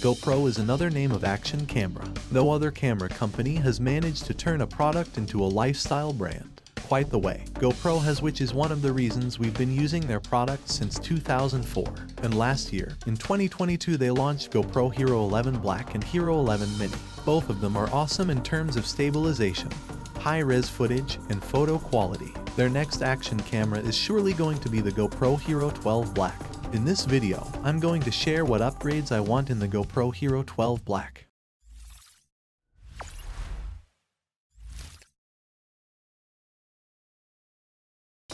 GoPro is another name of action camera. No other camera company has managed to turn a product into a lifestyle brand. Quite the way GoPro has, which is one of the reasons we've been using their products since 2004. And last year, in 2022, they launched GoPro Hero 11 Black and Hero 11 Mini. Both of them are awesome in terms of stabilization, high-res footage, and photo quality. Their next action camera is surely going to be the GoPro Hero 12 Black. In this video, I'm going to share what upgrades I want in the GoPro Hero 12 Black.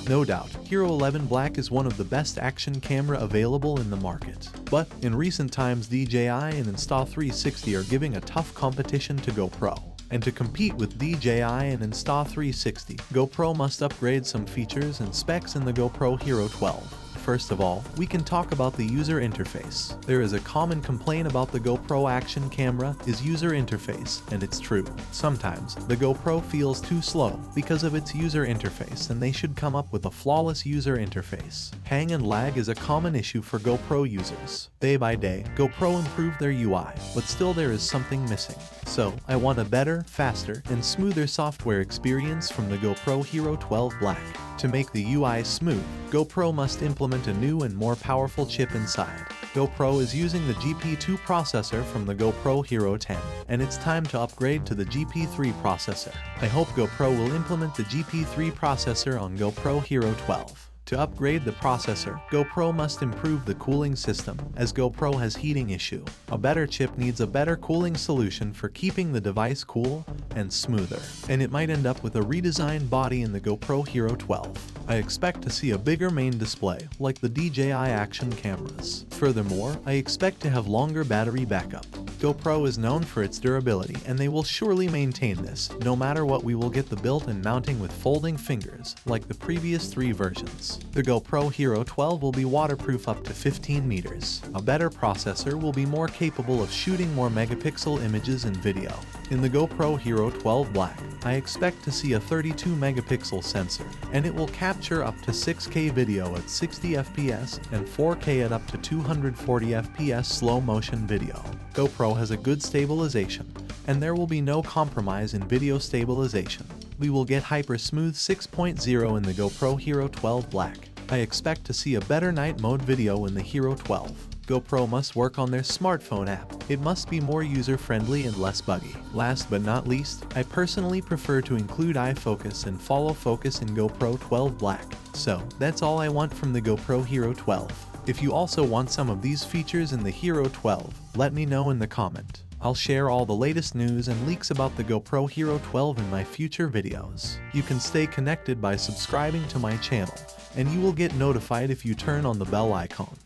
No doubt, Hero 11 Black is one of the best action camera available in the market. But, in recent times DJI and Insta360 are giving a tough competition to GoPro. And to compete with DJI and Insta360, GoPro must upgrade some features and specs in the GoPro Hero 12. First of all, we can talk about the user interface. There is a common complaint about the GoPro action camera is user interface, and it's true. Sometimes, the GoPro feels too slow because of its user interface, and they should come up with a flawless user interface. Hang and lag is a common issue for GoPro users. Day by day, GoPro improved their UI, but still there is something missing. So, I want a better, faster, and smoother software experience from the GoPro Hero 12 Black. To make the UI smooth, GoPro must implement a new and more powerful chip inside. GoPro is using the GP2 processor from the GoPro Hero 10, and it's time to upgrade to the GP3 processor. I hope GoPro will implement the GP3 processor on GoPro Hero 12. To upgrade the processor, GoPro must improve the cooling system, as GoPro has heating issue. A better chip needs a better cooling solution for keeping the device cool and smoother, and it might end up with a redesigned body in the GoPro Hero 12. I expect to see a bigger main display, like the DJI action cameras. Furthermore, I expect to have longer battery backup. GoPro is known for its durability, and they will surely maintain this. No matter what, we will get the built-in mounting with folding fingers, like the previous 3 versions. The GoPro Hero 12 will be waterproof up to 15 meters. A better processor will be more capable of shooting more megapixel images and video. In the GoPro Hero 12 Black, I expect to see a 32 megapixel sensor, and it will capture up to 6K video at 60 FPS and 4K at up to 240 FPS slow motion video. GoPro has a good stabilization, and there will be no compromise in video stabilization. We will get Hyper Smooth 6.0 in the GoPro Hero 12 Black. I expect to see a better night mode video in the Hero 12. GoPro must work on their smartphone app. It must be more user-friendly and less buggy. Last but not least, I personally prefer to include eye focus and follow focus in GoPro 12 Black. So, that's all I want from the GoPro Hero 12. If you also want some of these features in the Hero 12, let me know in the comment. I'll share all the latest news and leaks about the GoPro Hero 12 in my future videos. You can stay connected by subscribing to my channel, and you will get notified if you turn on the bell icon.